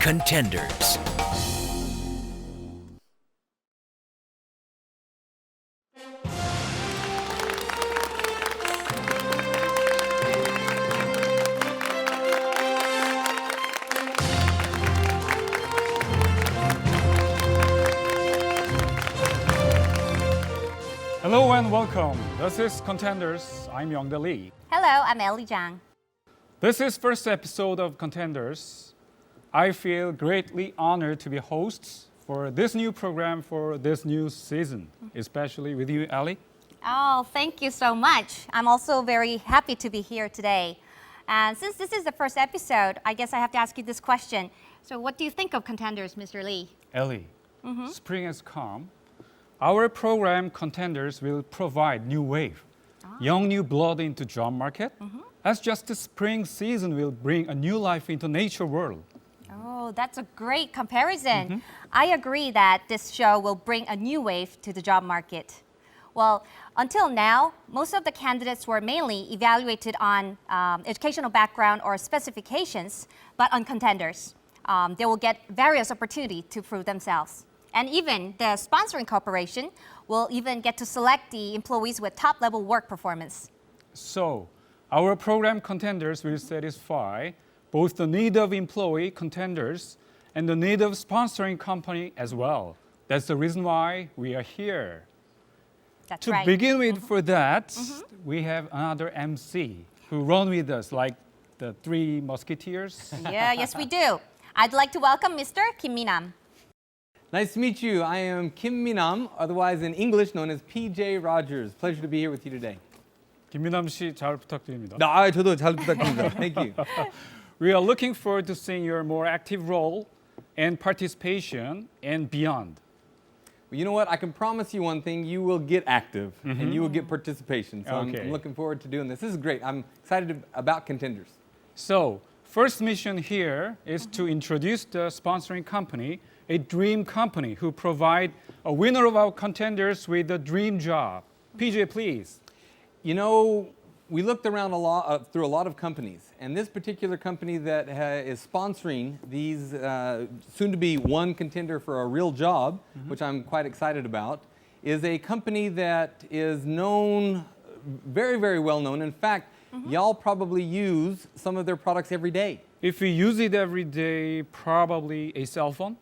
Contenders. Hello and welcome. This is Contenders. I'm Youngdae Lee. Hello, I'm Arirang. This is first episode of Contenders. I feel greatly honored to be hosts for this new program for this new season, especially with you, Ali. Oh, thank you so much. I'm also very happy to be here today. And since this is the first episode, I guess I have to ask you this question. So what do you think of Contenders, Mr. Lee? Ali, spring has come. Our program Contenders will provide new wave, young new blood into job market. As just the spring season will bring a new life into nature world. Oh, that's a great comparison. I agree that this show will bring a new wave to the job market. Well, until now, most of the candidates were mainly evaluated on educational background or specifications, but on Contenders, they will get various opportunities to prove themselves. And even the sponsoring corporation will even get to select the employees with top-level work performance. So, our program Contenders will satisfy both the need of employee contenders and the need of sponsoring company as well. That's the reason why we are here. That's To right. begin with, for that, we have another MC who run with us like the Three Musketeers. Yes, we do. I'd like to welcome Mr. Kim Min-nam. Nice to meet you. I am Kim Min-nam, otherwise in English known as PJ Rogers. Pleasure to be here with you today. 김민남 씨 잘 부탁드립니다. 저도 잘 부탁드립니다. Thank you. We are looking forward to seeing your more active role and participation and beyond. Well, you know what? I can promise you one thing. You will get active and you will get participation. So Okay. I'm looking forward to doing this. This is great. I'm excited about Contenders. So, first mission here is to introduce the sponsoring company, a dream company who provide a winner of our contenders with a dream job. PJ, please. You know, we looked around through a lot of companies, and this particular company that is sponsoring these soon-to-be one contender for a real job, which I'm quite excited about, is a company that is known, very, very well known. In fact, y'all probably use some of their products every day. If we use it every day, probably a cell phone.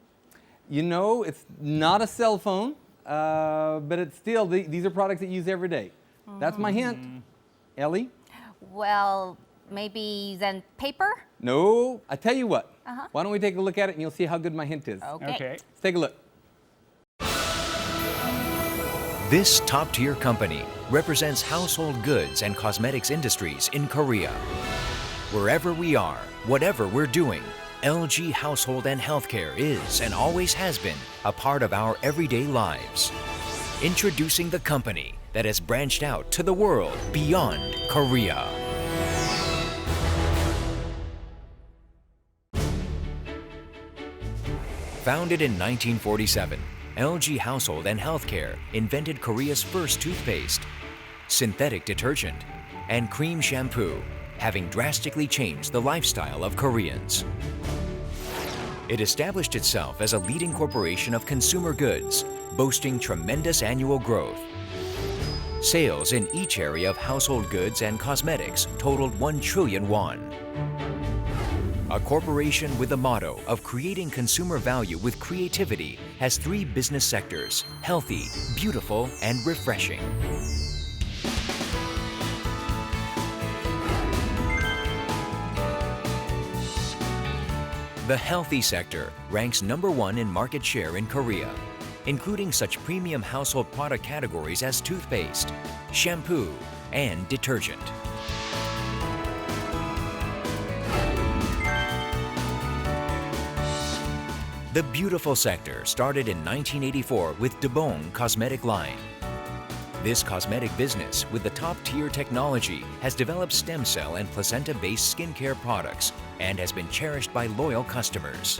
You know, it's not a cell phone, but it's still, these are products that you use every day. That's my hint. Ellie? Well, maybe then paper? No. I tell you what. Why don't we take a look at it and you'll see how good my hint is. Okay. Let's take a look. This top-tier company represents household goods and cosmetics industries in Korea. Wherever we are, whatever we're doing, LG Household and Healthcare is and always has been a part of our everyday lives. Introducing the company that has branched out to the world beyond Korea. Founded in 1947, LG Household and Healthcare invented Korea's first toothpaste, synthetic detergent, and cream shampoo, having drastically changed the lifestyle of Koreans. It established itself as a leading corporation of consumer goods, boasting tremendous annual growth. Sales in each area of household goods and cosmetics totaled 1 trillion won. A corporation with the motto of creating consumer value with creativity has 3 business sectors: healthy, beautiful, and refreshing. The healthy sector ranks #1 in market share in Korea, including such premium household product categories as toothpaste, shampoo, and detergent. The beautiful sector started in 1984 with Dabong cosmetic line. This cosmetic business with the top-tier technology has developed stem cell and placenta-based skincare products and has been cherished by loyal customers.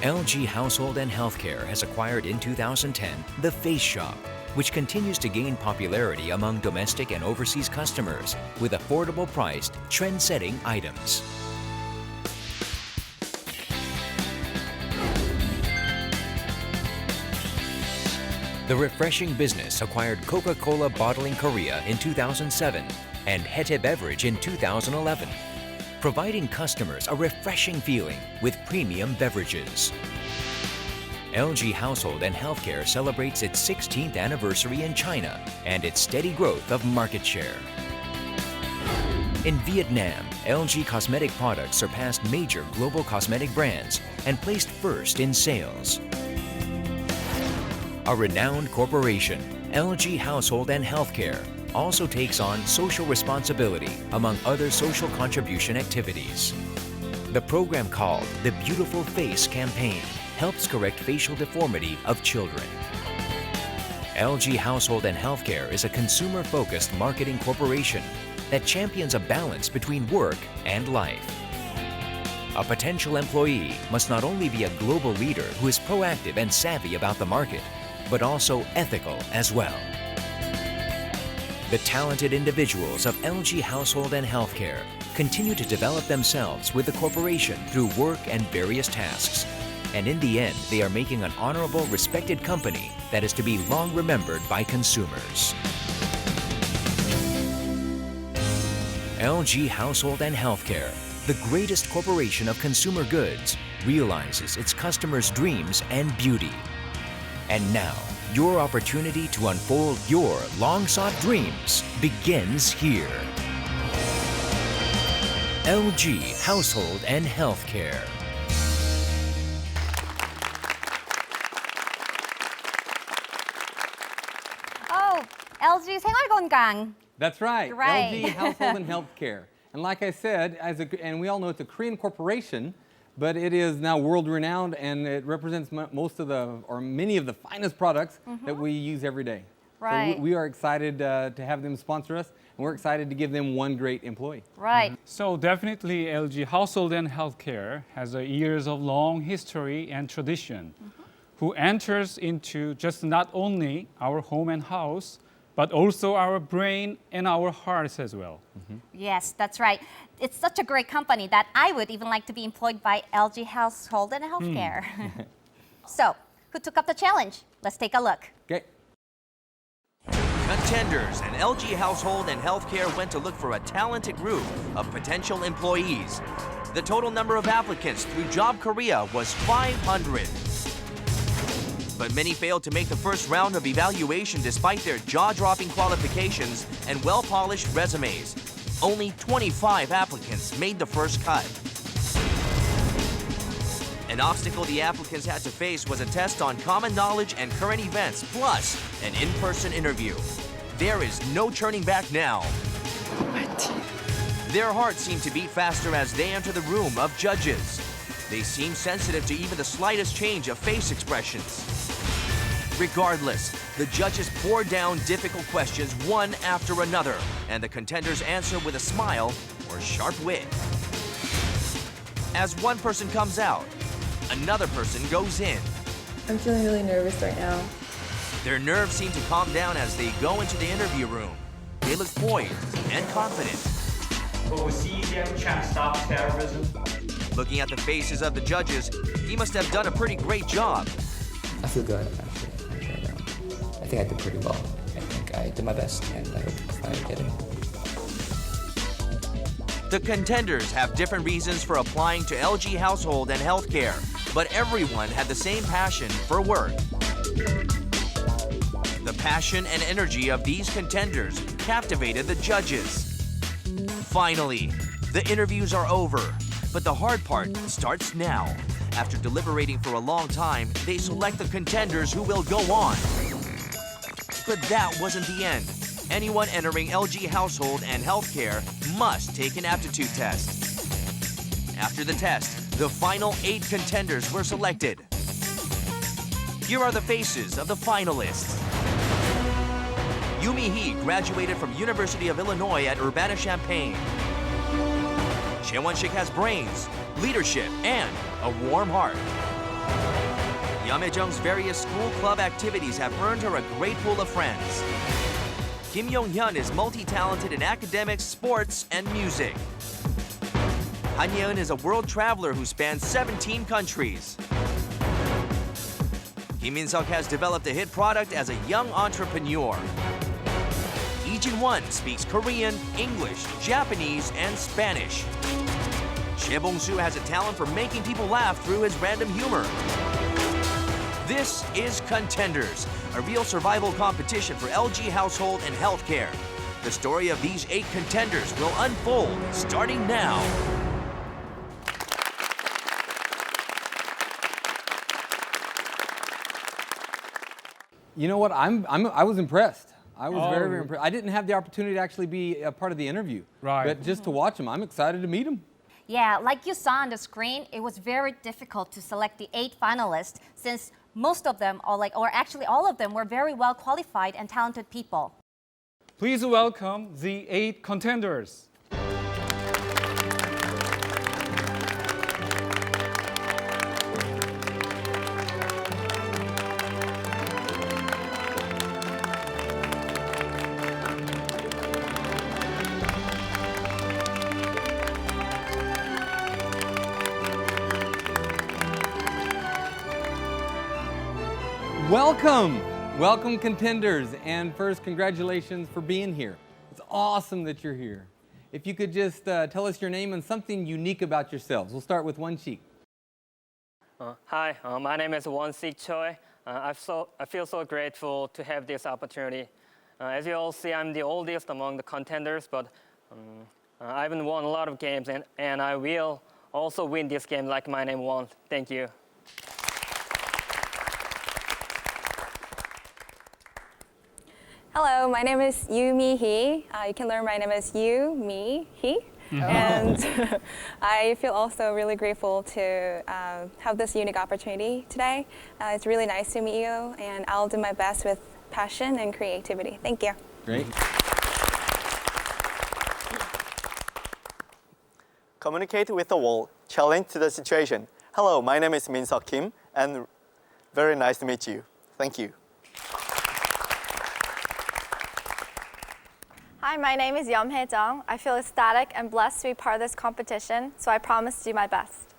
LG Household and Healthcare has acquired in 2010 The Face Shop, which continues to gain popularity among domestic and overseas customers with affordable priced, trend-setting items. The refreshing business acquired Coca-Cola Bottling Korea in 2007 and Hete Beverage in 2011, providing customers a refreshing feeling with premium beverages. LG Household and Healthcare celebrates its 16th anniversary in China and its steady growth of market share. In Vietnam, LG cosmetic products surpassed major global cosmetic brands and placed first in sales. A renowned corporation, LG Household and Healthcare, also takes on social responsibility among other social contribution activities. The program called the Beautiful Face Campaign helps correct facial deformity of children. LG Household and Healthcare is a consumer-focused marketing corporation that champions a balance between work and life. A potential employee must not only be a global leader who is proactive and savvy about the market, but also ethical as well. The talented individuals of LG Household and Healthcare continue to develop themselves with the corporation through work and various tasks. And in the end, they are making an honorable, respected company that is to be long remembered by consumers. LG Household and Healthcare, the greatest corporation of consumer goods, realizes its customers' dreams and beauty. And now, your opportunity to unfold your long-sought dreams begins here. LG Household and Healthcare. Oh, LG 생활건강. That's right. Right. LG Household and Healthcare. And like I said, and we all know it's a Korean corporation, but it is now world-renowned, and it represents most of or many of the finest products that we use every day. Right. So we are excited to have them sponsor us, and we're excited to give them one great employee. Right. So definitely LG Household and Healthcare has a years of long history and tradition, who enters into just not only our home and house, but also our brain and our hearts as well. Yes, that's right. It's such a great company that I would even like to be employed by LG Household and Healthcare. So, who took up the challenge? Let's take a look. Okay. Contenders and LG Household and Healthcare went to look for a talented group of potential employees. The total number of applicants through Job Korea was 500. But many failed to make the first round of evaluation despite their jaw-dropping qualifications and well-polished resumes. Only 25 applicants made the first cut. An obstacle the applicants had to face was a test on common knowledge and current events, plus an in-person interview. There is no turning back now. Their hearts seem to beat faster as they enter the room of judges. They seem sensitive to even the slightest change of face expressions. Regardless, the judges pour down difficult questions one after another, and the contenders answer with a smile or sharp wit. As one person comes out, another person goes in. I'm feeling really nervous right now. Their nerves seem to calm down as they go into the interview room. They look poised and confident. Overseas, trying to stop terrorism. Looking at the faces of the judges, he must have done a pretty great job. I feel good, actually. I think I did pretty well. I think I did my best, and I hope I get it. The contenders have different reasons for applying to LG Household and Healthcare, but everyone had the same passion for work. The passion and energy of these contenders captivated the judges. Finally, the interviews are over, but the hard part starts now. After deliberating for a long time, they select the contenders who will go on. But that wasn't the end. Anyone entering LG Household and Healthcare must take an aptitude test. After the test, the final 8 contenders were selected. Here are the faces of the finalists. Yumi Hee graduated from University of Illinois at Urbana-Champaign. Choi Won-sik has brains, leadership, and a warm heart. Yam Hae-jung's various school club activities have earned her a great pool of friends. Kim Yong-hyun is multi-talented in academics, sports, and music. Han Ye-eun is a world traveler who spans 17 countries. Kim In-seok has developed a hit product as a young entrepreneur. Lee-jin-won speaks Korean, English, Japanese, and Spanish. Choi Bong-soo has a talent for making people laugh through his random humor. This is Contenders, a real survival competition for LG household and healthcare. The story of these 8 contenders will unfold starting now. You know what? I was impressed. I was very, very impressed. I didn't have the opportunity to actually be a part of the interview. Right. But just to watch them, I'm excited to meet them. Yeah, like you saw on the screen, it was very difficult to select the 8 finalists since most of them, or actually all of them, were very well qualified and talented people. Please welcome the 8 contenders. Welcome! Welcome, contenders. And first, congratulations for being here. It's awesome that you're here. If you could just tell us your name and something unique about yourselves. We'll start with Won-sik. Hi, my name is Won-sik Choi. I feel so grateful to have this opportunity. As you all see, I'm the oldest among the contenders, but I haven't won a lot of games, and I will also win this game like my name Won. Thank you. Hello, my name is Yu Mi Hee. You can learn my name as Yu Mi Hee. And I feel also really grateful to have this unique opportunity today. It's really nice to meet you, and I'll do my best with passion and creativity. Thank you. Great. Communicate with the world, challenge to the situation. Hello, my name is Min-seok Kim, and very nice to meet you. Thank you. Hi, my name is Yeom Hae Jung. I feel ecstatic and blessed to be part of this competition, so I promise to do my best.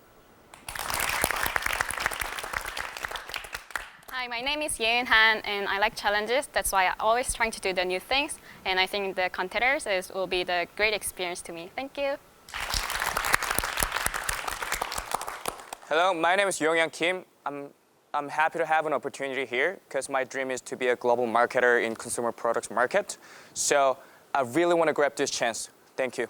Hi, my name is Yeun Han, and I like challenges. That's why I'm always trying to do the new things. And I think the contenders will be the great experience to me. Thank you. Hello, my name is Yong-Young Kim. I'm happy to have an opportunity here because my dream is to be a global marketer in consumer products market. So I really want to grab this chance. Thank you.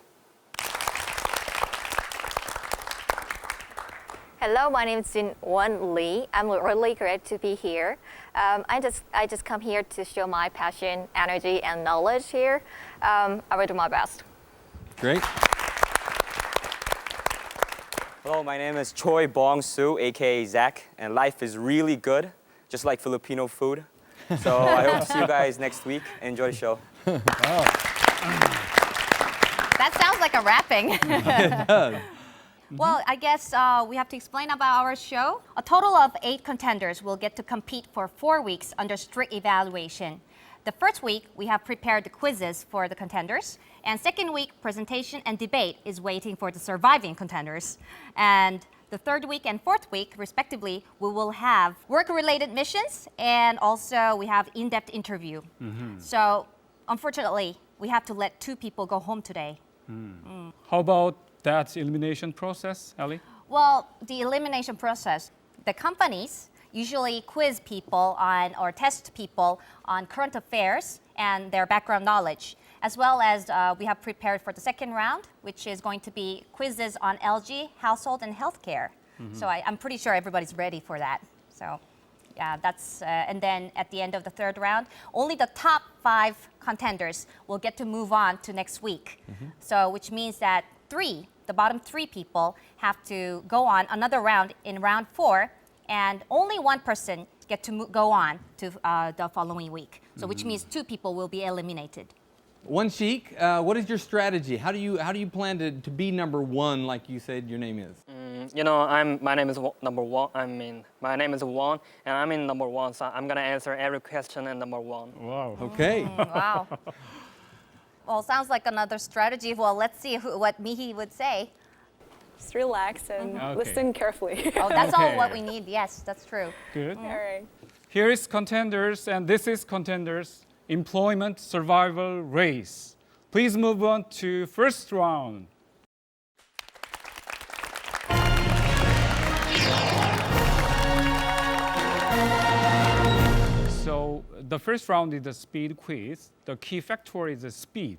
Hello, my name is Jin-won Lee. I'm really great to be here. I just come here to show my passion, energy, and knowledge here. I will do my best. Great. Hello, my name is Choi Bong-soo, aka Zach, and life is really good, just like Filipino food. So I hope to see you guys next week. Enjoy the show. That sounds like a rapping. It does. Well, I guess we have to explain about our show. A total of 8 contenders will get to compete for 4 weeks under strict evaluation. The first week, we have prepared the quizzes for the contenders. And second week, presentation and debate is waiting for the surviving contenders. And the third week and fourth week, respectively, we will have work-related missions, and also we have in-depth interview. So, unfortunately, we have to let 2 people go home today. How about that elimination process, Ellie? Well, the elimination process, the companies usually quiz people on or test people on current affairs and their background knowledge, as well as we have prepared for the second round, which is going to be quizzes on LG, household, and healthcare. So I'm pretty sure everybody's ready for that. So yeah, that's, and then at the end of the third round, only the top 5 contenders will get to move on to next week. So which means that the bottom 3 people have to go on another round in round 4, and only 1 person get to go on to the following week. So which means 2 people will be eliminated. Won-sik, what is your strategy? How do you plan to be number 1, like you said your name is? You know, my name is number 1. My name is Won, and I'm in number 1, so I'm gonna answer every question in number 1. Wow. Okay. Wow. Well, sounds like another strategy. Well, let's see what Mihi would say. Just relax and listen carefully. Oh, that's all what we need. Yes, that's true. Good. All right. Here is Contenders, and this is Contenders Employment Survival Race. Please move on to first round. So the first round is the speed quiz. The key factor is the speed.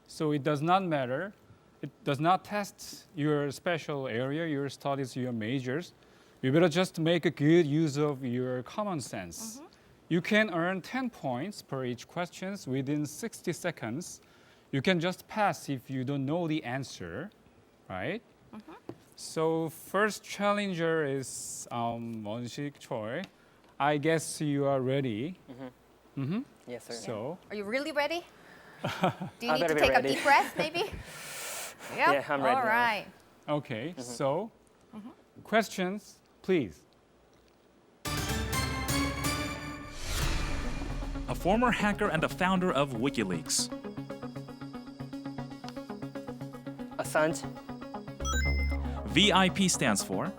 So it does not matter. It does not test your special area, your studies, your majors. You better just make a good use of your common sense. You can earn 10 points per each questions within 60 seconds. You can just pass if you don't know the answer, right? So first challenger is Won-sik Choi. I guess you are ready. Yes, sir. So Are you really ready? Do you I need to better be take ready. a deep breath, maybe? Yep. Yeah, I'm ready All now. right. okay, so questions, please. A former hacker and the founder of WikiLeaks. Assange, VIP stands for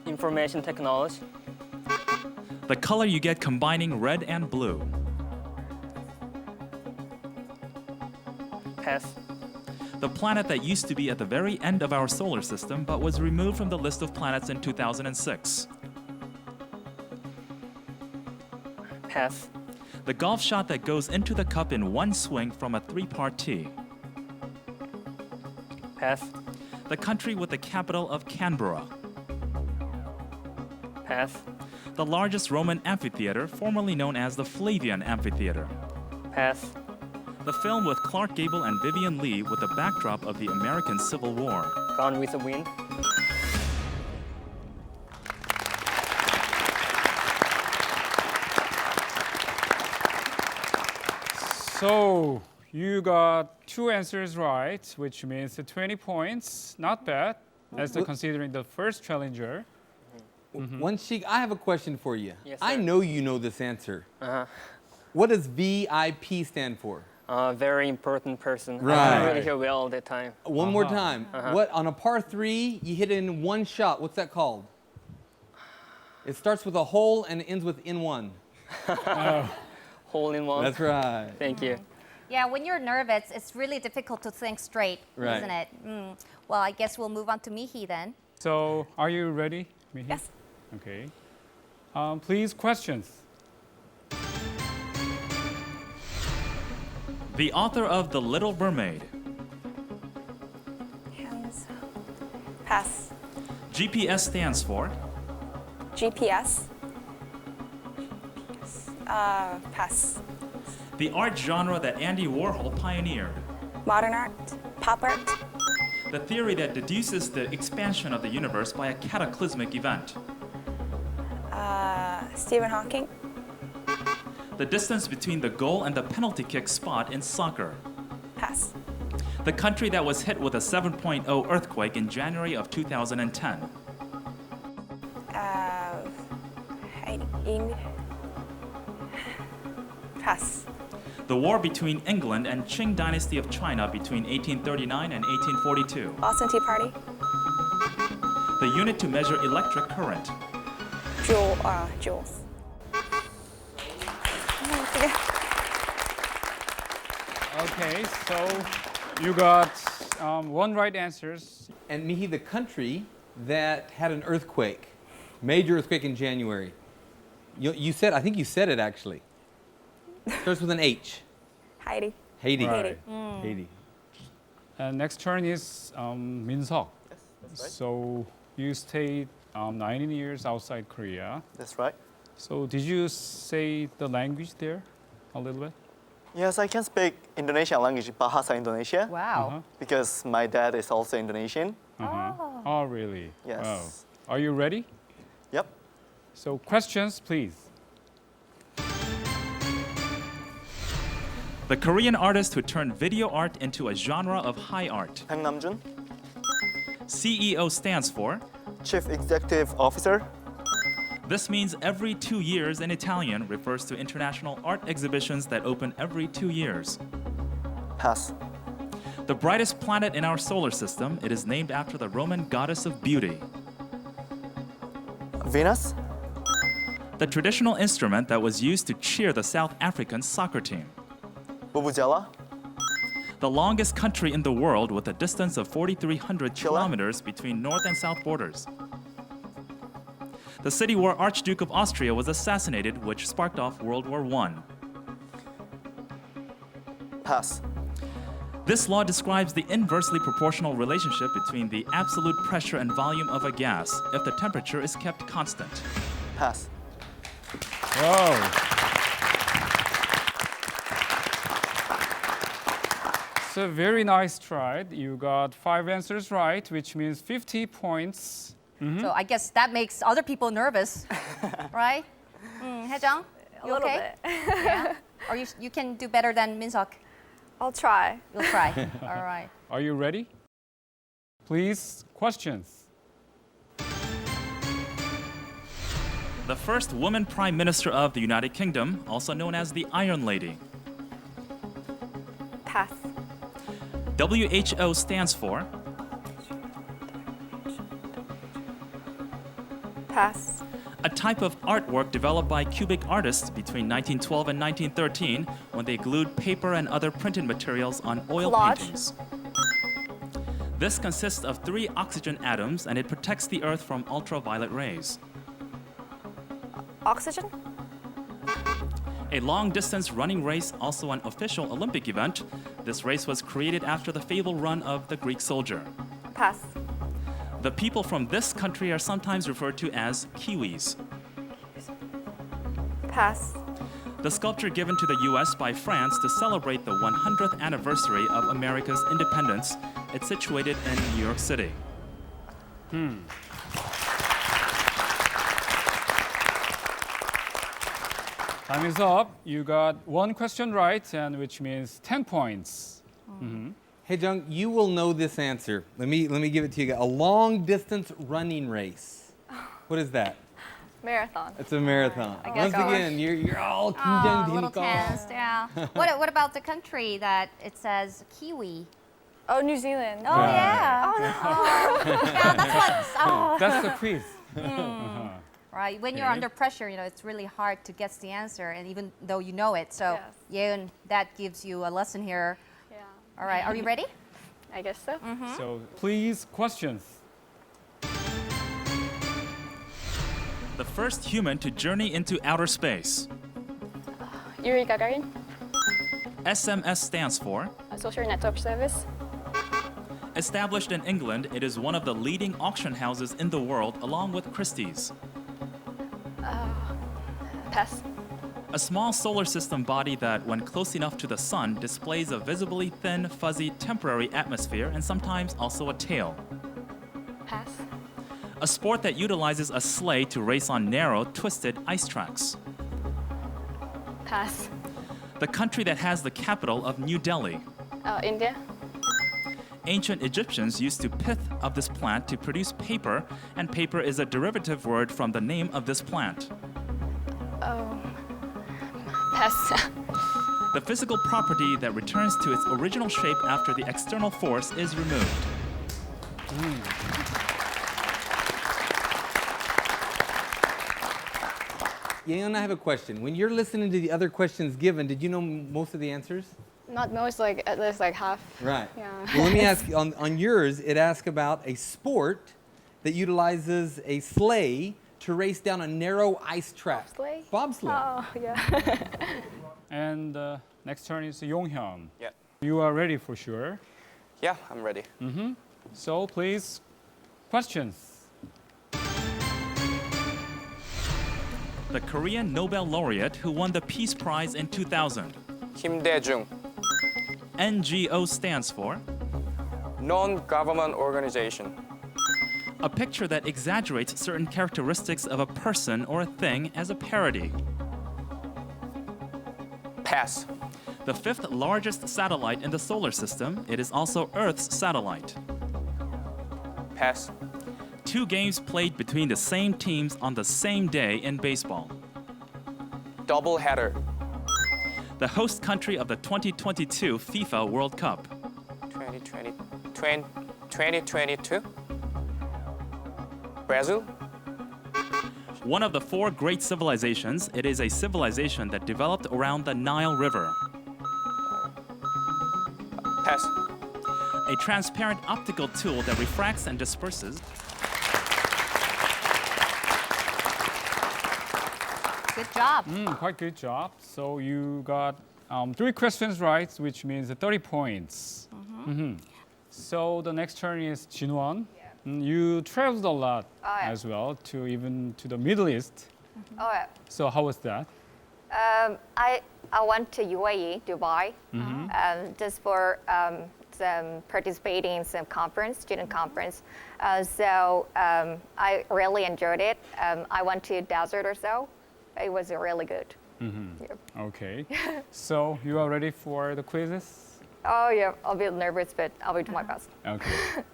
information technology. the color you get combining red and blue. Pass. The planet that used to be at the very end of our solar system but was removed from the list of planets in 2006. Pass. The golf shot that goes into the cup in one swing from a three-part tee. Pass. The country with the capital of Canberra. Pass. The largest Roman amphitheater, formerly known as the Flavian Amphitheater. Pass. The film with Clark Gable and Vivian Leigh with the backdrop of the American Civil War. Gone with the Wind. So you got 2 answers right, which means 20 points. Not bad, as the considering the first challenger. Won-sik, I have a question for you. Yes, I sir. know you know this answer. What does VIP stand for? Very important person. I Right. don't really hear well all the time. One more time. What on a par 3, you hit it in one shot. What's that called? It starts with a hole and it ends with in one. Hole in one. That's right. Thank you. Yeah, when you're nervous, it's really difficult to think straight, Right. isn't it? Well, I guess we'll move on to Mihi then. So are you ready, Mihi? Yes. Okay. Please, questions. The author of The Little Mermaid. Hands. Pass. GPS stands for GPS. Pass. the art genre that Andy Warhol pioneered. Modern art. Pop art. The theory that deduces the expansion of the universe by a cataclysmic event. Stephen Hawking. The distance between the goal and the penalty kick spot in soccer. Pass. The country that was hit with a 7.0 earthquake in January of 2010. Pass. The war between England and Qing dynasty of China between 1839 and 1842. Boston Tea Party. The unit to measure electric current. Joules. Okay, so you got 1 right answers. And Mihi, the country that had an earthquake, major earthquake in January. You said, I think you said it actually. Starts with an H. Haiti. Haiti. Right. Haiti. And next turn is Min-seok. Yes, that's right. So you stayed 19 years outside Korea. That's right. So did you say the language there a little bit? Yes, I can speak Indonesian language, Bahasa Indonesia, Wow. because my dad is also Indonesian. Oh, really? Yes. Wow. Are you ready? Yep. So questions, please. The Korean artist who turned video art into a genre of high art. Park Nam-jun, CEO stands for. Chief Executive Officer. This means every 2 years in Italian refers to international art exhibitions that open every 2 years. Pass. The brightest planet in our solar system, it is named after the Roman goddess of beauty. Venus. the traditional instrument that was used to cheer the South African soccer team. Vuvuzela. The longest country in the world with a distance of 4,300 kilometers between north and south borders. The city where Archduke of Austria was assassinated, which sparked off World War I. Pass. This law describes the inversely proportional relationship between the absolute pressure and volume of a gas if the temperature is kept constant. Pass. Whoa. So very nice try. You got 5 answers right, which means 50 points. So I guess that makes other people nervous, right? Haejang, you little okay? bit. Yeah. Or you can do better than Min-seok. I'll try. You'll try. All right. Are you ready? Please, questions. The first woman Prime Minister of the United Kingdom, also known as the Iron Lady. Pass. WHO stands for. Pass. A type of artwork developed by cubic artists between 1912 and 1913 when they glued paper and other printed materials on oil Collage. paintings. This consists of 3 oxygen atoms and it protects the Earth from ultraviolet rays. Oxygen? A long-distance running race, also an official Olympic event. This race was created after the fable run of the Greek soldier. Pass. The people from this country are sometimes referred to as Kiwis. Pass. The sculpture given to the US by France to celebrate the 100th anniversary of America's independence. It's situated in New York City. Time is up. You got 1 question right, and which means 10 points. Hey, Jung, you will know this answer. Let me give it to you. A long-distance running race. What is that? Marathon. It's a marathon. guess Once again, you're all Oh, a little 긴장되니까. tensed, yeah. What about the country that it says Kiwi? Oh, New Zealand. Oh, yeah. Oh, no. Yeah, that's what. Oh. That's the quiz. Right, when you're Okay. under pressure, it's really hard to guess the answer, and even though you know it. So, Yes. Yeun, that gives you a lesson here. Yeah. All right, are you ready? I guess so. So please, questions. The first human to journey into outer space. Yuri Gagarin, SMS stands for. a social network service. Established in England, it is one of the leading auction houses in the world, along with Christie's. Pass. A small solar system body that, when close enough to the sun, displays a visibly thin, fuzzy, temporary atmosphere and sometimes also a tail. Pass. A sport that utilizes a sleigh to race on narrow, twisted ice tracks. Pass. The country that has the capital of New Delhi. India. Ancient Egyptians used the pith of this plant to produce paper, and paper is a derivative word from the name of this plant. Oh. Pass. The physical property that returns to its original shape after the external force is removed. Yeon, I have a question. When you're listening to the other questions given, did you know most of the answers? Not most, like at least like half. Right. Yeah. Well, let me ask you, on yours, it asks about a sport that utilizes a sleigh to race down a narrow ice track. Bobsleigh? Bobsled. Oh, yeah. And next turn is Yonghyun. Yeah. You are ready for sure. Yeah, I'm ready. So please, questions. The Korean Nobel laureate who won the Peace Prize in 2000. Kim Dae-jung, NGO stands for. non-government organization. A picture that exaggerates certain characteristics of a person or a thing as a parody. Pass. The 5th largest satellite in the solar system, it is also Earth's satellite. Pass. 2 games played between the same teams on the same day in baseball. Double header. The host country of the 2022 FIFA World Cup. 2022? Brazil? One of the 4 great civilizations, it is a civilization that developed around the Nile River. Pass. A transparent optical tool that refracts and disperses. Good job. Quite good job. So you got 3 questions right, which means 30 points. So the next turn is Jinwon. You traveled a lot as well, to even to the Middle East. Oh, yeah. So how was that? I went to UAE, Dubai, just for some participating in some conference, student conference. So I really enjoyed it. I went to desert or so. It was really good. Yep. Okay. So you are ready for the quizzes? Oh yeah, I'll be nervous, but I'll be doing my best. Okay.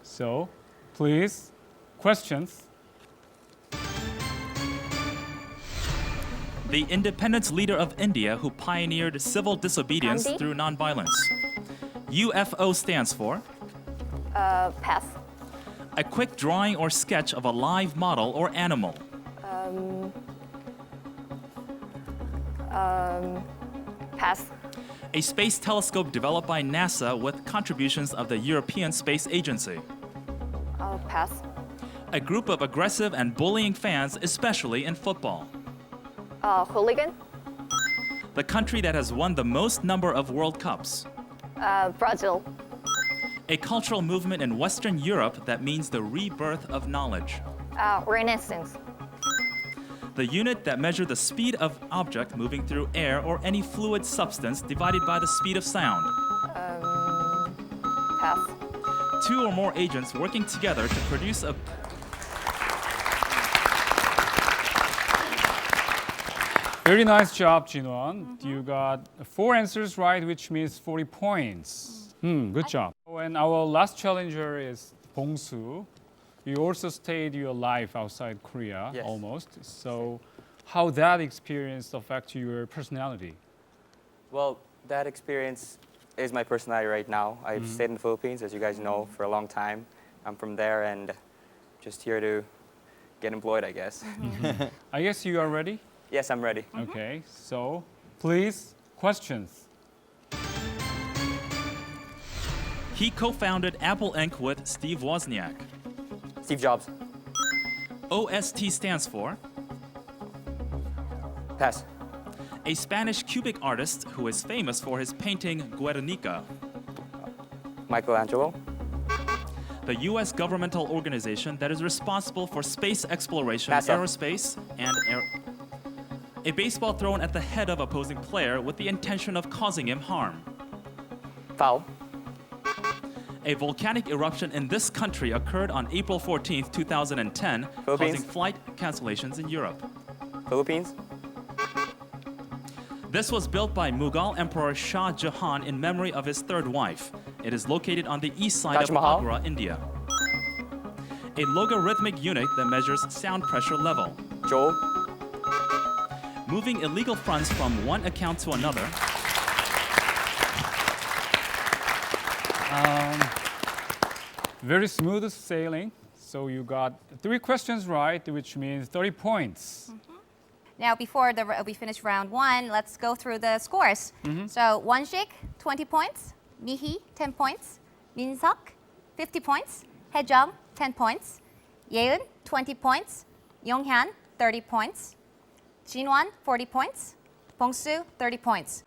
So, please, questions. The independence leader of India who pioneered civil disobedience Gandhi? through nonviolence. UFO stands for? Pass. A quick drawing or sketch of a live model or animal. Pass. A space telescope developed by NASA with contributions of the European Space Agency. Pass. A group of aggressive and bullying fans, especially in football. Hooligan. The country that has won the most number of World Cups. Brazil. A cultural movement in Western Europe that means the rebirth of knowledge. Renaissance. The unit that measures the speed of object moving through air or any fluid substance divided by the speed of sound. Pass. 2 or more agents working together to produce a... Very nice job, Jinwon. You got 4 answers right, which means 40 points. Good job. And our last challenger is Bongsu. You also stayed your life outside Korea, Yes. almost. So how that experience affect your personality? Well, that experience is my personality right now. I've stayed in the Philippines, as you guys know, for a long time. I'm from there and just here to get employed, I guess. I guess you are ready? Yes, I'm ready. Okay, so please, questions. He co-founded Apple Inc. with Steve Wozniak. Steve Jobs. OST stands for? Pass. A Spanish cubic artist who is famous for his painting Guernica. Michelangelo. The U.S. governmental organization that is responsible for space exploration, NASA. aerospace, and a baseball thrown at the head of opposing player with the intention of causing him harm. Foul. A volcanic eruption in this country occurred on April 14, 2010, Philippines. causing flight cancellations in Europe. Philippines. This was built by Mughal Emperor Shah Jahan in memory of his 3rd wife. It is located on the east side Taj of Mahal. Agra, India. A logarithmic unit that measures sound pressure level. Joel. Moving illegal funds from one account to another. Very smooth sailing. So you got 3 questions right, which means 30 points. Now, before we finish round 1, let's go through the scores. So, Wonshik, 20 points. Mihi, 10 points. Minsuk, 50 points. Haejung, 10 points. Yeeun, 20 points. Yonghyun, 30 points. Jinwon, 40 points. Bongsu, 30 points.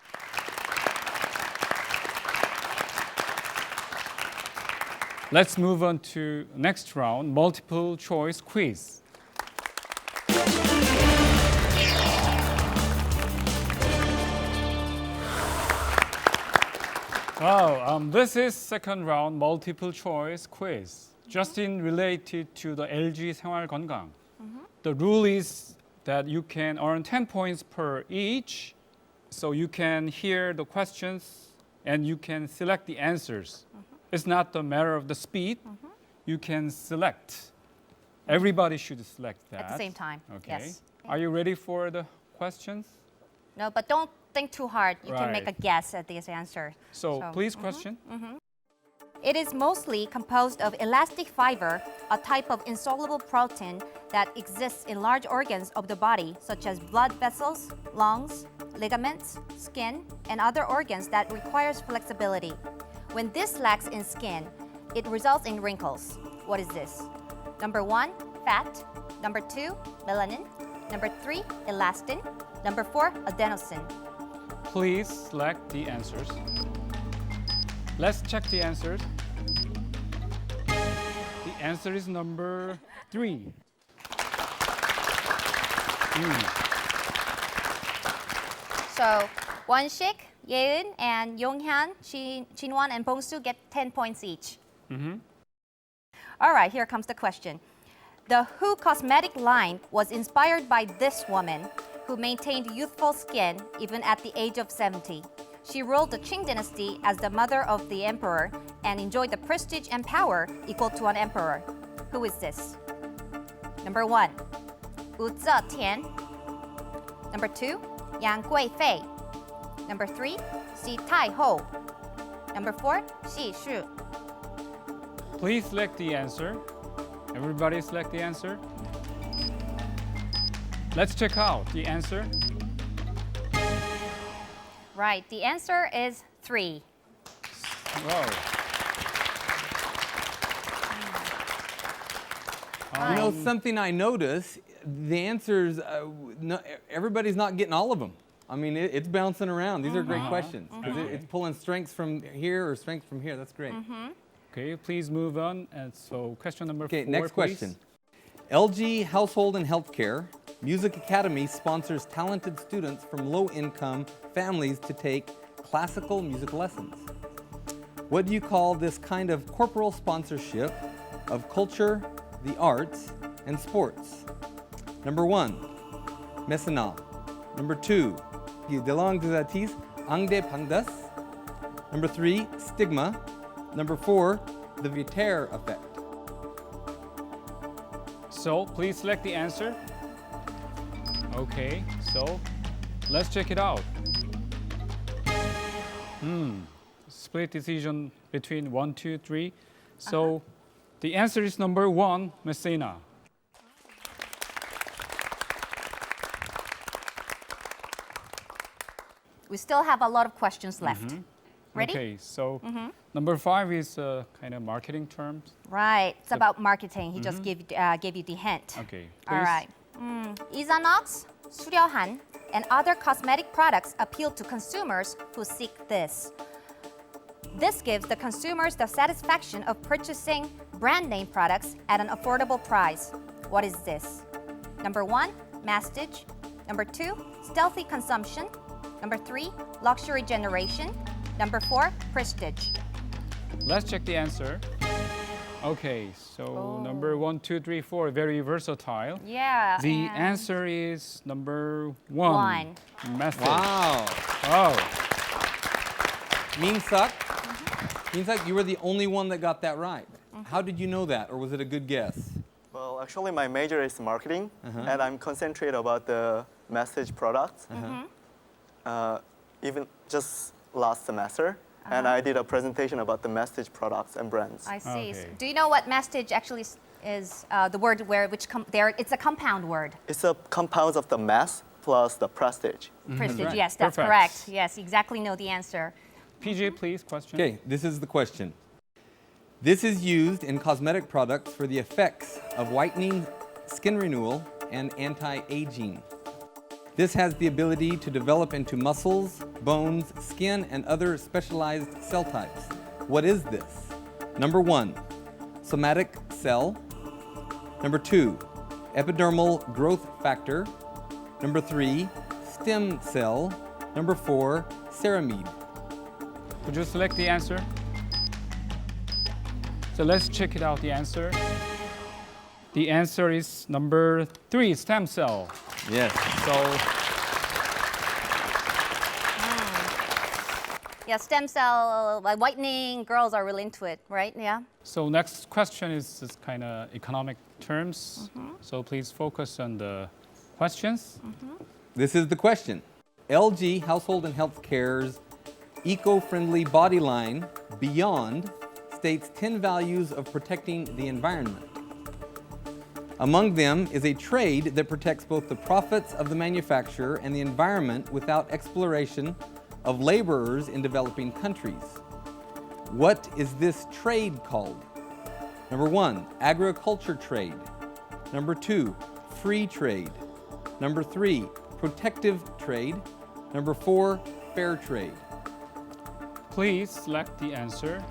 Let's move on to next round, multiple choice quiz. Wow, this is second round multiple choice quiz. Justin related to the LG 생활건강. The rule is that you can earn 10 points per each, so you can hear the questions and you can select the answers. It's not the matter of the speed. You can select. Everybody should select that. At the same time, Okay. yes. Are you ready for the questions? No, but don't think too hard. You can make a Right. guess at this answer. So please question. It is mostly composed of elastic fiber, a type of insoluble protein that exists in large organs of the body, such as blood vessels, lungs, ligaments, skin, and other organs that requires flexibility. When this lacks in skin, it results in wrinkles. What is this? Number 1, fat. Number 2, melanin. Number 3, elastin. Number 4, adenosine. Please select the answers. Let's check the answers. The answer is number 3. So, Won-sik, Yeeun, and Yonghyun, Jinwon, and Bongsu get 10 points each. All right, here comes the question. The Who cosmetic line was inspired by this woman who maintained youthful skin even at the age of 70. She ruled the Qing dynasty as the mother of the emperor and enjoyed the prestige and power equal to an emperor. Who is this? Number 1, Wu Zetian. Number 2, Yang Guifei. Number 3, Xi Taihou. Number 4, Xi Shu. Please select the answer. Everybody select the answer. Let's check out the answer. Right, the answer is 3. Whoa. You know, something I notice, the answers, everybody's not getting all of them. I mean, it's bouncing around. These are great questions. 'Cause it's pulling strengths from here or strengths from here. That's great. Okay, please move on. And so question number 4, Next please. question. LG Household and Healthcare Music Academy sponsors talented students from low-income families to take classical music lessons. What do you call this kind of corporal sponsorship of culture, the arts, and sports? Number 1, mécénat. Number 2, delangatis angdepandas. Number 3, stigma. Number 4, the Voltaire effect. So please select the answer. Okay, so let's check it out. Split decision between 1, 2, 3. So the answer is number 1, Messina. We still have a lot of questions left. Ready? Okay, so number 5 is kind of marketing terms. Right, it's about marketing. He just gave you the hint. Okay, All please. right. Isanox, 수려한, and other cosmetic products appeal to consumers who seek this. This gives the consumers the satisfaction of purchasing brand name products at an affordable price. What is this? Number 1, mastige. Number 2, stealthy consumption. Number 3, luxury generation. Number 4, prestige. Let's check the answer. Okay, so number 1, 2, 3, 4, very versatile. Yeah. The and answer is number 1. 1. Message. Wow. Oh, Minseok, you were the only one that got that right. How did you know that, or was it a good guess? Well, actually, my major is marketing, and I'm concentrated about the message products. Even just last semester, and I did a presentation about the message products and brands. I see. Okay. Do you know what mastige actually is? The word it's a compound word. It's a compounds of the mass plus the prestige. Prestige, right. yes, that's Perfect. correct. Yes, exactly know the answer. PJ, please, question. Okay, this is the question. This is used in cosmetic products for the effects of whitening, skin renewal, and anti-aging. This has the ability to develop into muscles, bones, skin, and other specialized cell types. What is this? Number 1, somatic cell. Number 2, epidermal growth factor. Number 3, stem cell. Number 4, ceramide. Could you select the answer? So let's check it out, the answer. The answer is number 3, stem cell. Yes. So Yeah, stem cell whitening, girls are really into it, right? Yeah. So next question is kind of economic terms. So please focus on the questions. This is the question. LG Household and Healthcare's eco-friendly body line Beyond states 10 values of protecting the environment. Among them is a trade that protects both the profits of the manufacturer and the environment without exploration of laborers in developing countries. What is this trade called? Number 1, agriculture trade. Number 2, free trade. Number 3, protective trade. Number 4, fair trade. Please select the answer.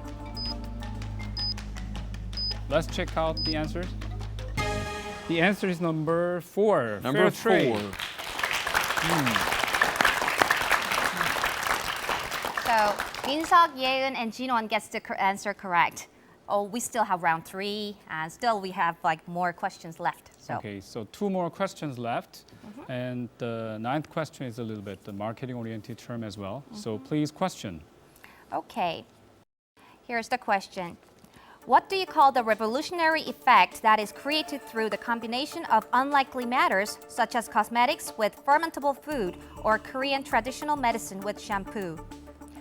Let's check out the answers. The answer is number 4. Number fair trade. 4. So Minseok, Yeeun, and Jinwon gets the answer correct. Oh, we still have round 3, and still we have like more questions left. So. Okay, so 2 more questions left. And the 9th question is a little bit the marketing-oriented term as well. So please question. Okay, here's the question. What do you call the revolutionary effect that is created through the combination of unlikely matters, such as cosmetics with fermentable food or Korean traditional medicine with shampoo?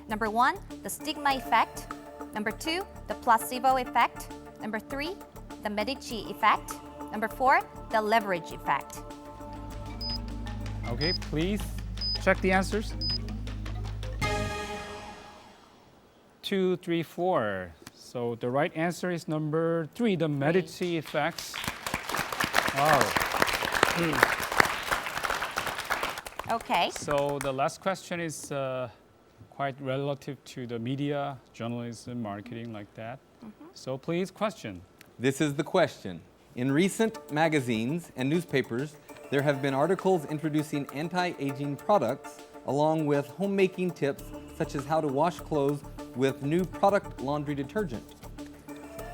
Number 1, the stigma effect. Number 2, the placebo effect. Number 3, the Medici effect. Number 4, the leverage effect. Okay, please check the answers. 2, 3, 4. So the right answer is number 3, the Medici effects. Wow. Okay. So the last question is quite relative to the media, journalism, marketing, like that. So please question. This is the question. In recent magazines and newspapers, there have been articles introducing anti-aging products along with homemaking tips such as how to wash clothes with new product laundry detergent.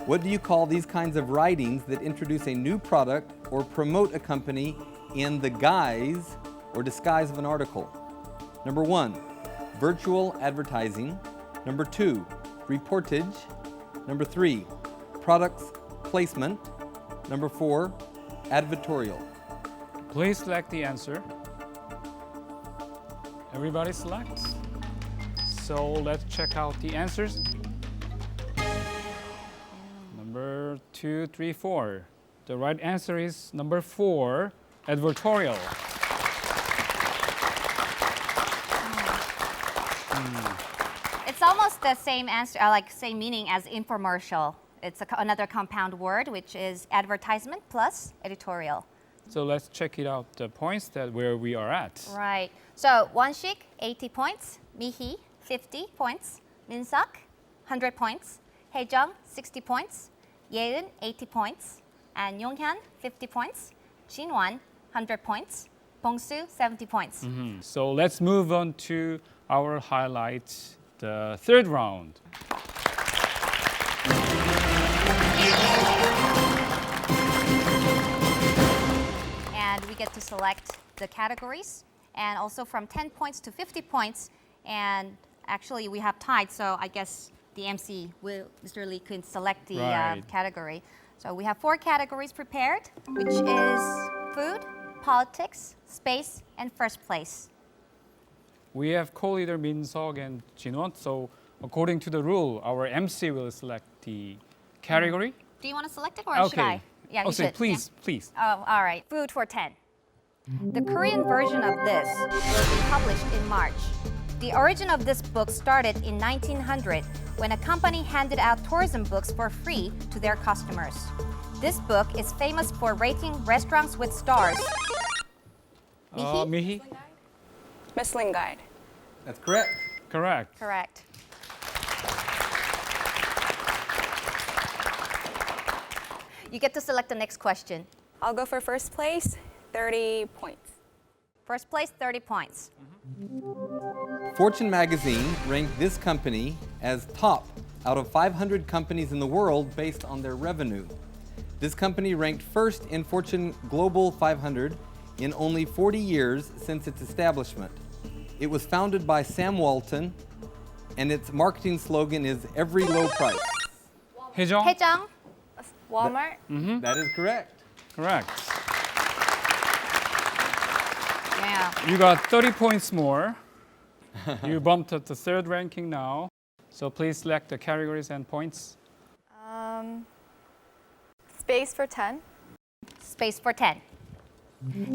What do you call these kinds of writings that introduce a new product or promote a company in the guise or disguise of an article? Number 1, virtual advertising. Number 2, reportage. Number 3, products placement. Number 4, advertorial. Please select the answer. Everybody selects. So let's check out the answers. Number 2, 3, 4. The right answer is number 4, advertorial. It's almost the same answer, like same meaning as infomercial. It's another compound word, which is advertisement plus editorial. So let's check it out, the points that where we are at. Right. So Wonshik, 80 points. Mihi, 50 points. Minseok, 100 points. Haejung, 60 points. Yeeun, 80 points. And Yonghyun, 50 points. Jinwon, 100 points. Bongsu, 70 points. So let's move on to our highlights, the third round. And we get to select the categories, and also from 10 points to 50 points. And actually, we have tied, so I guess the MC, Mr. Lee, can select the category. So we have 4 categories prepared, which is food, politics, space, and first place. We have co-leader Minseok and Jinwon, so according to the rule, our MC will select the category. Do you want to select it, or should I? Yeah, you should. Please, please. Oh, all right. Food for 10. The Korean version of this will be published in March. The origin of this book started in 1900 when a company handed out tourism books for free to their customers. This book is famous for rating restaurants with stars. Mihi? Michelin Guide. That's correct. Correct. Correct. You get to select the next question. I'll go for first place, 30 points. First place, 30 points. Fortune magazine ranked this company as top out of 500 companies in the world based on their revenue. This company ranked first in Fortune Global 500 in only 40 years since its establishment. It was founded by Sam Walton, and its marketing slogan is every low price. Haejung? Haejung. Walmart. That is correct. Correct. Yeah. You got 30 points more. You bumped up to third ranking now. So please select the categories and points. Space for 10. Space for 10.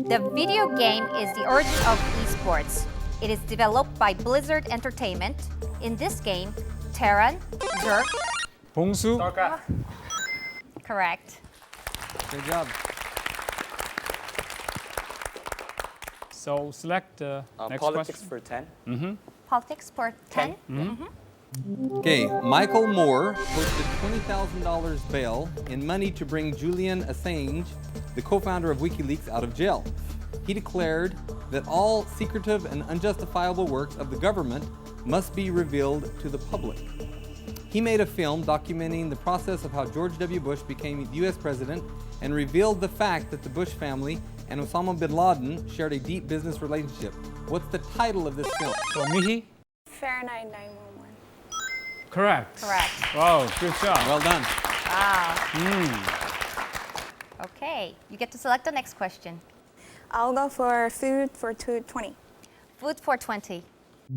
The video game is the origin of esports. It is developed by Blizzard Entertainment. In this game, Terran, Zerg. 봉수. Correct. Good job. So select the next politics question. for 10. Politics for 10. Okay, Michael Moore posted $20,000 bail in money to bring Julian Assange, the co-founder of WikiLeaks, out of jail. He declared that all secretive and unjustifiable works of the government must be revealed to the public. He made a film documenting the process of how George W. Bush became US president and revealed the fact that the Bush family and Osama bin Laden shared a deep business relationship. What's the title of this film? So Mihi. Fahrenheit 911. Correct. Correct. Wow, good job. Well done. Wow. Okay, you get to select the next question. I'll go for food for 20. Food for 20.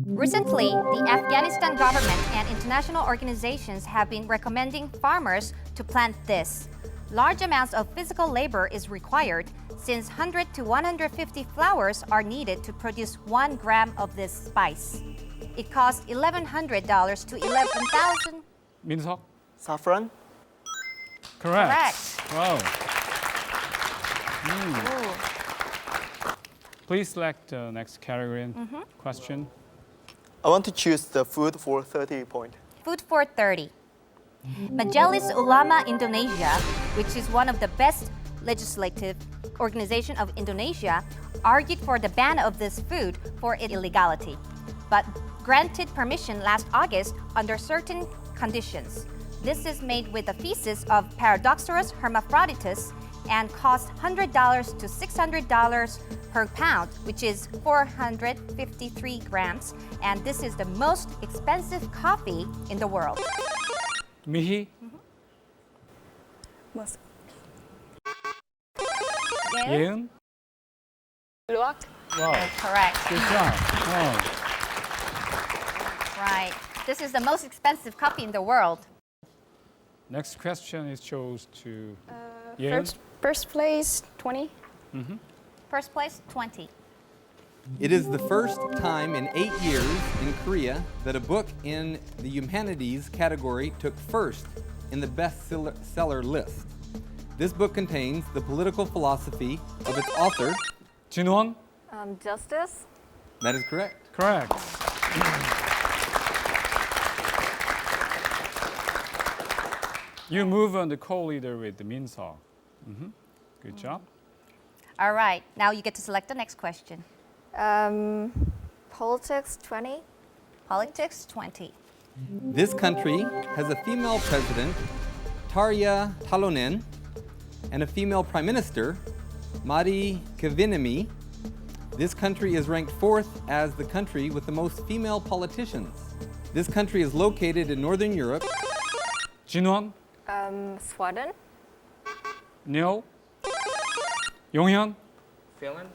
Recently, the Afghanistan government and international organizations have been recommending farmers to plant this. Large amounts of physical labor is required since 100 to 150 flowers are needed to produce 1 gram of this spice. It costs $1,100 to $11,000. 민석. Saffron. Correct. Correct. Wow. Ooh. Please select the next category and question. I want to choose the food for 30 point. Food for 30. Majelis Ulama Indonesia, which is one of the best legislative organization of Indonesia, argued for the ban of this food for its illegality, but granted permission last August under certain conditions. This is made with the feces of Paradoxurus hermaphroditus and costs $100 to $600 per pound, which is 453 grams. And this is the most expensive coffee in the world. Mihi. 예은. Luwak. Wow. Correct. Good job. Wow. Right. This is the most expensive coffee in the world. Next question is chose to 예은. First place, 20. First place, 20. It is the first time in 8 years in Korea that a book in the humanities category took first in the bestseller list. This book contains the political philosophy of its author. 진원. Justice. That is correct. Correct. You move on the co-leader with the Minseok. Good job. All right. Now you get to select the next question. Politics 20. Politics, 20. This country has a female president, Tarja Talonen, and a female prime minister, Mari Kvinemi. This country is ranked 4th as the country with the most female politicians. This country is located in Northern Europe. 진원. Sweden. No. 용현. Finland.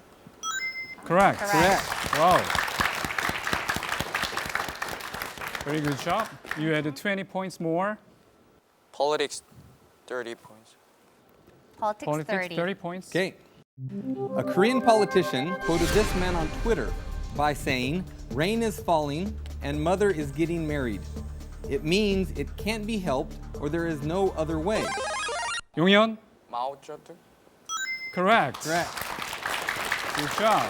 Correct. Correct. Wow. Very good job. You added 20 points more. Politics, 30 points. Politics, 30. 30 points. Okay. A Korean politician quoted this man on Twitter by saying, "Rain is falling and mother is getting married. It means it can't be helped or there is no other way." 용현. Mao Zedong. Correct. Correct. Good job.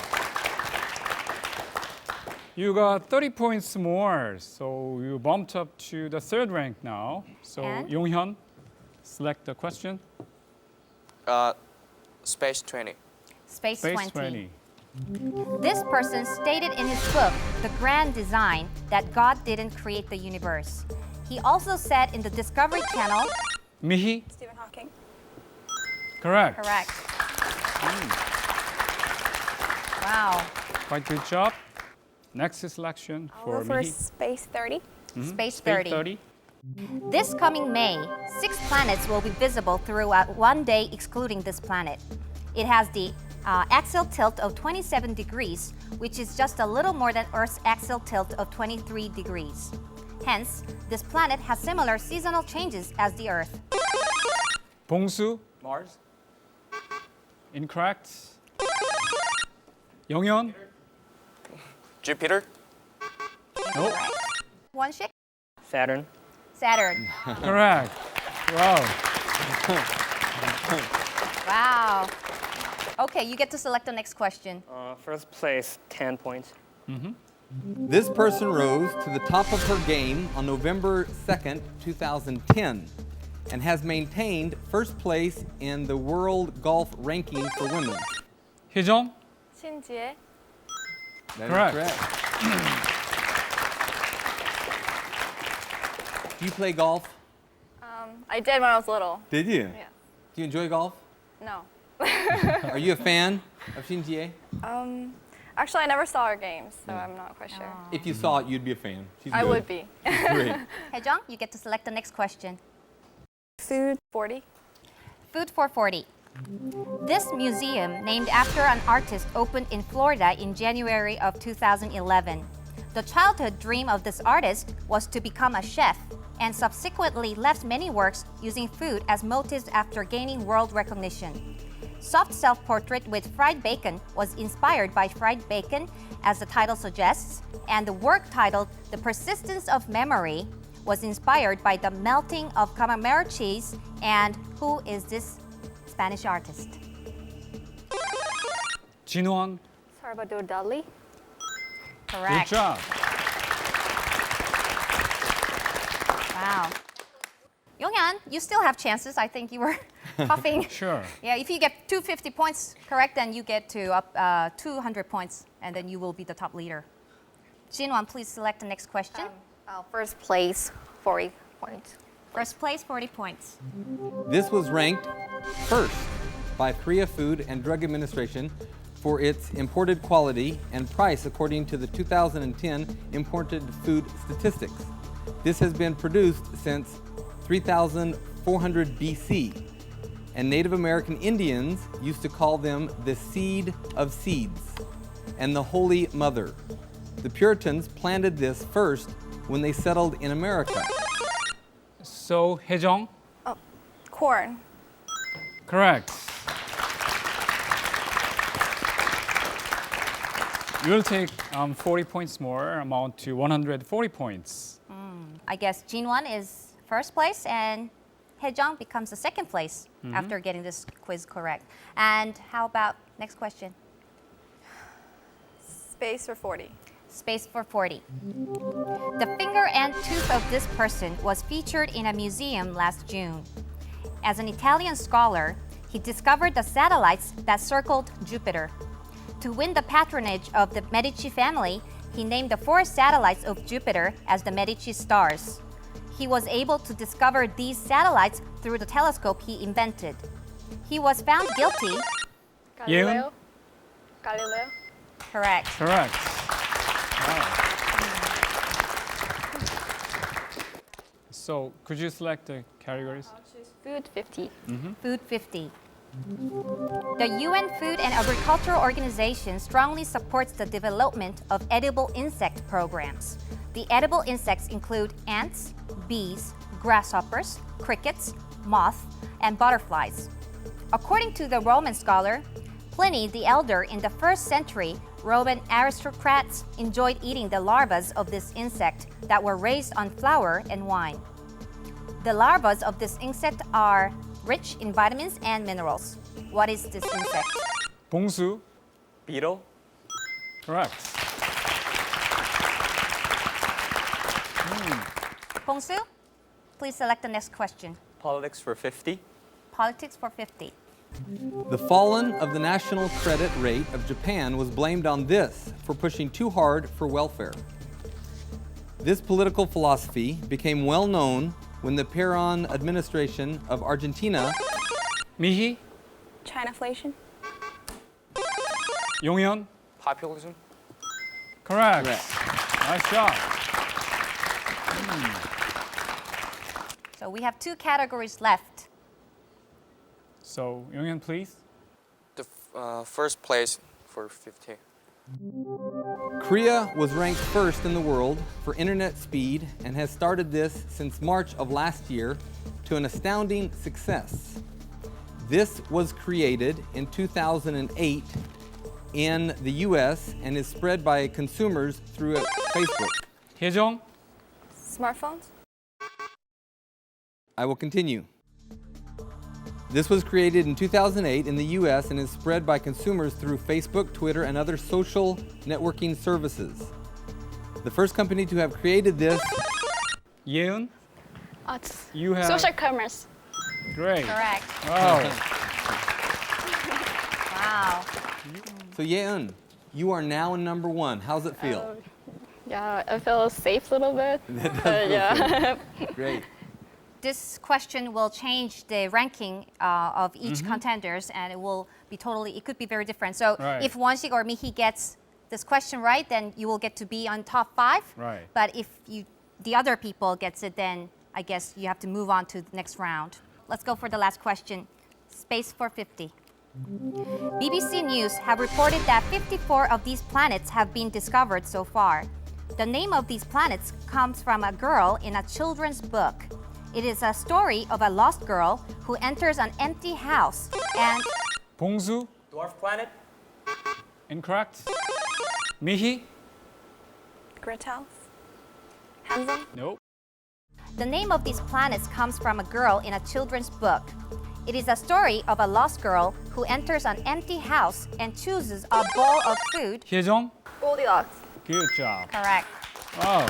You got 30 points more, so you bumped up to the 3rd rank now. So And? 용현, select the question. Space 20. Space, Space 20. This person stated in his book, The Grand Design, that God didn't create the universe. He also said in the Discovery Channel, 미희. Stephen Hawking. Correct. correct. Wow. Quite good job. Next selection I'll for go for 미희. Space 30. Space Space 30. This coming May, 6 planets will be visible throughout one day, excluding this planet. It has the axial tilt of 27 degrees, which is just a little more than Earth's axial tilt of 23 degrees. Hence, this planet has similar seasonal changes as the Earth. 봉수, Mars. incorrect. 영현, Jupiter. nope, Wonshik? Saturn. Saturn. correct. Wow. Wow. Okay, you get to select the next question. First place, 10 points. This person rose to the top of her game on November 2nd, 2010, and has maintained first place in the world golf ranking for women. 희정, 신지혜. That is Correct. Do you play golf? I did when I was little. Did you? Yeah. Do you enjoy golf? No. Are you a fan of Shinjie? Actually, I never saw her games, so I'm not quite sure. If you saw it, you'd be a fan. She's I good. would be. She's great. Haejong, you get to select the next question. Food 40. Food for 40. This museum, named after an artist, opened in Florida in January of 2011. The childhood dream of this artist was to become a chef, and subsequently left many works using food as motives after gaining world recognition. Soft self-portrait with fried bacon was inspired by fried bacon, as the title suggests, and the work titled The Persistence of Memory was inspired by the melting of Camembert cheese. And who is this Spanish artist? 진원, Salvador Dali. Correct. good job. Wow. Yonghyun, you still have chances. I think you were puffing. Sure. Yeah, if you get 250 points correct, then you get to up 200 points, and then you will be the top leader. Jinwon, please select the next question. First place, 40 points. First place, 40 points. This was ranked first by Korea Food and Drug Administration for its imported quality and price according to the 2010 imported food statistics. This has been produced since 3400 BC, and Native American Indians used to call them the seed of seeds and the Holy Mother. The Puritans planted this first when they settled in America. So, 혜정, Corn. correct. You'll take 40 points more, amount to 140 points. I guess Jinwon is first place, and Haejong becomes the second place after getting this quiz correct. And how about next question? Space for 40. Space for 40. The finger and tooth of this person was featured in a museum last June. As an Italian scholar, he discovered the satellites that circled Jupiter. To win the patronage of the Medici family, he named the 4 satellites of Jupiter as the Medici stars. He was able to discover these satellites through the telescope he invented. He was found guilty. Yeun? Galileo. Correct. Correct. Wow. So, could you select the categories? I'll choose food 50. Food 50. The UN Food and Agriculture Organization strongly supports the development of edible insect programs. The edible insects include ants, bees, grasshoppers, crickets, moths, and butterflies. According to the Roman scholar Pliny the Elder, in the 1st century, Roman aristocrats enjoyed eating the larvae of this insect that were raised on flour and wine. The larvae of this insect are rich in vitamins and minerals. What is this insect? 봉수, Beetle. correct. Pongsu, please select the next question. Politics for 50. Politics for 50. The fallen of the national credit rate of Japan was blamed on this for pushing too hard for welfare. This political philosophy became well known when the Peron administration of Argentina 미희, Chinaflation. 용현, Populism. correct. Correct. Nice job. So we have 2 categories left. So, 용현, please. The first place for 50. Korea was ranked first in the world for internet speed and has started this since March of last year to an astounding success. This was created in 2008 in the US and is spread by consumers through Facebook. 혜정? Smartphones? I will continue. This was created in 2008 in the US and is spread by consumers through Facebook, Twitter, and other social networking services. The first company to have created this. 예은? It's You have social commerce. Great. Correct. Wow. Wow. So Yeun, you are now in number one. How's it feel? Yeah, I feel safe a little bit. That does feel yeah. Great. This question will change the ranking of each contenders, and it will be totally. It could be very different. So Right. if Won-sik or Mihi gets this question right, then you will get to be on top 5. Right. But if the other people gets it, then I guess you have to move on to the next round. Let's go for the last question. Space for 50. BBC News have reported that 54 of these planets have been discovered so far. The name of these planets comes from a girl in a children's book. It is a story of a lost girl who enters an empty house and 봉수? Dwarf planet? Incorrect. 미희? Gretel? Hansel? Nope. the name of these planets comes from a girl in a children's book. It is a story of a lost girl who enters an empty house and chooses a bowl of food. 혜정? Goldilocks. Good job. Correct. Wow.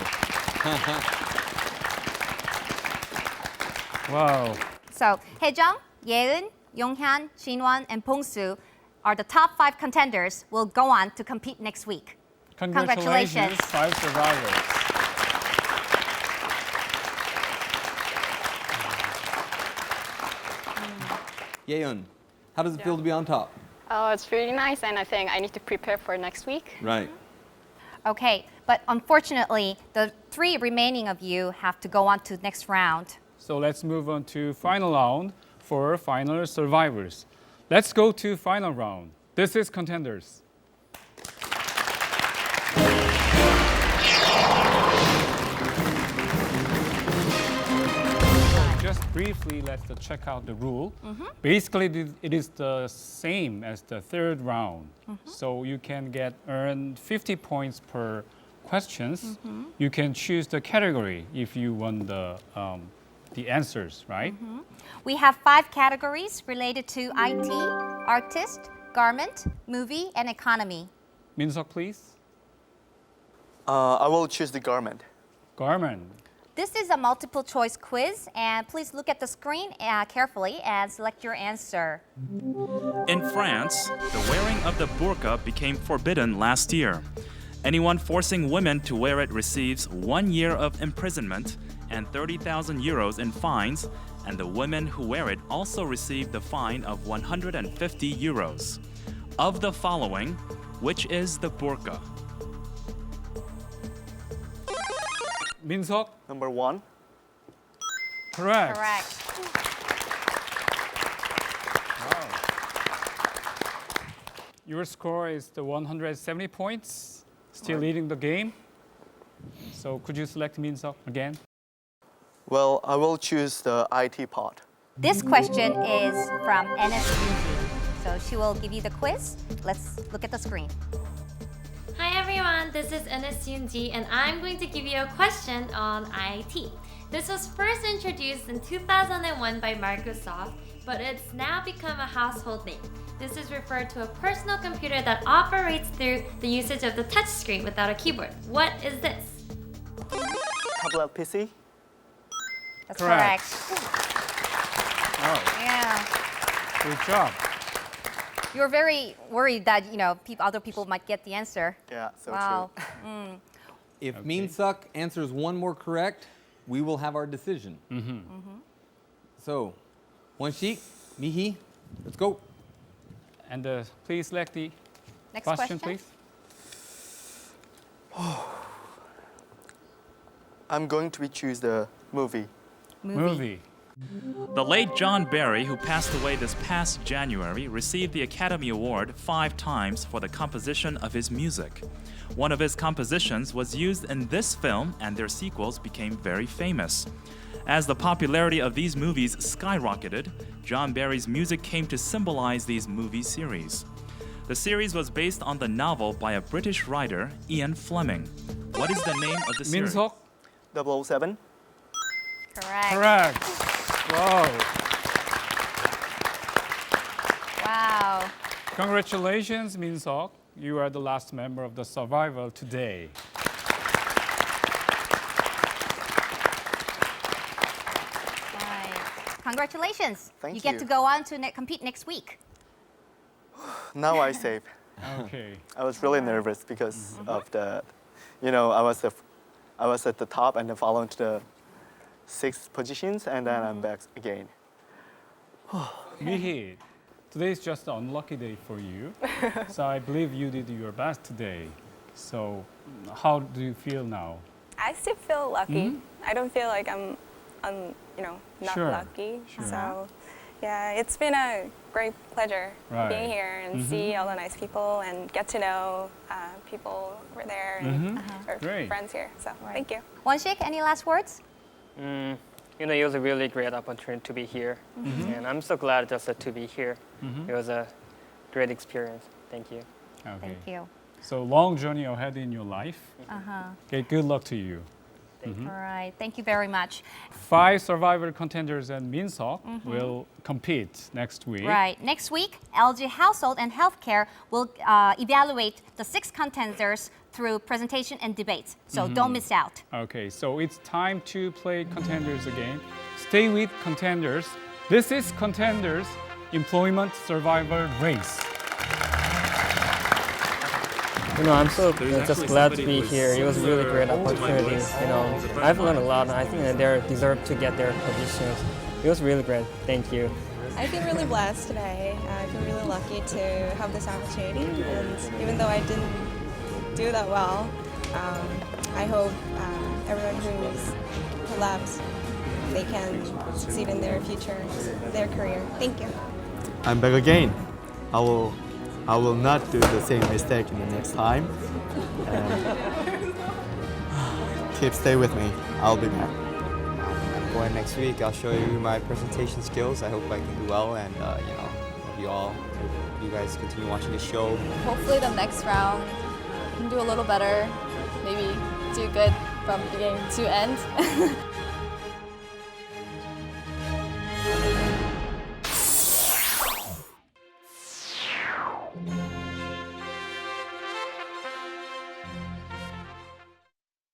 Wow. So, Haejung, Yeeun, Yonghyun, Jinwon, and Bongsu are the top 5 contenders. Will go on to compete next week. Congratulations, 5 survivors. Yeeun, how does it feel to be on top? Oh, it's really nice, and I think I need to prepare for next week. Right. Okay, but unfortunately, the 3 remaining of you have to go on to the next round. So let's move on to final round for final survivors. Let's go to final round. This is Contenders. Just briefly, let's check out the rule. Basically, it is the same as the third round. So you can earn 50 points per questions. You can choose the category if you want the answers, right? We have 5 categories related to IT, artist, garment, movie, and economy. Min-seok, please. I will choose the garment. Garment. This is a multiple choice quiz, and please look at the screen carefully and select your answer. In France, the wearing of the burqa became forbidden last year. Anyone forcing women to wear it receives 1 year of imprisonment and 30,000 euros in fines, and the women who wear it also receive the fine of 150 euros. Of the following, which is the burqa? Min-seok. Number 1. Correct. Correct. Wow. Your score is the 170 points, still leading the game. So could you select Min-seok again? Well, I will choose the IT part. This question is from NSUG. So she will give you the quiz. Let's look at the screen. Hi everyone, this is Eunice Yoonji and I'm going to give you a question on IT. This was first introduced in 2001 by Microsoft, but it's now become a household name. This is referred to a personal computer that operates through the usage of the touchscreen without a keyboard. What is this? Tablet PC? That's Correct. Oh, Yeah. good job. You were very worried that, other people might get the answer. Yeah, so Wow. true. If Min-seok answers one more correct, we will have our decision. So, Won-sik, Mihi, let's go. And please select the Next question, question. please. I'm going to choose the movie. Movie. The late John Barry, who passed away this past January, received the Academy Award 5 times for the composition of his music. One of his compositions was used in this film, and their sequels became very famous. As the popularity of these movies skyrocketed, John Barry's music came to symbolize these movie series. The series was based on the novel by a British writer, Ian Fleming. What is the name of the series? Min-seok? 007. Correct. Correct. Wow. Wow. Congratulations, Min-seok. You are the last member of the survival today. Right. Congratulations. Thank you get you. to go on to compete next week. Now I save. Okay. I was really nervous because of the, I was at the top and then following to the 6th positions, and then I'm back again. Mihi, today is just an unlucky day for you. So I believe you did your best today. So how do you feel now? I still feel lucky. I don't feel like I'm, not Sure. lucky. Sure. So, yeah, it's been a great pleasure Right. being here and see all the nice people and get to know people over there and or Great. friends here. So, thank you. Wonshik, any last words? It was a really great opportunity to be here, and I'm so glad just to be here. It was a great experience. Thank you. Okay. Thank you. So long journey ahead in your life. Okay, good luck to you. All right. Thank you very much. 5 survivor contenders and Min-seok will compete next week. Right. Next week, LG Household and Healthcare will evaluate the 6 contenders through presentation and debates. So don't miss out. Okay, so it's time to play contenders again. Stay with contenders. This is Contenders Employment Survivor Race. I'm so just glad to be here. It was a really great opportunity. I've learned a lot, and I think that they deserve to get their positions. It was really great. Thank you. I feel really blessed today. I feel really lucky to have this opportunity. And even though I didn't do that well, I hope everyone who left, they can succeed in their future, their career. Thank you. I'm back again. I will not do the same mistake in the next time. Stay with me. I'll be back. Going next week, I'll show you my presentation skills. I hope I can do well, and hope you guys continue watching the show. Hopefully the next round can do a little better, maybe do good from beginning to end.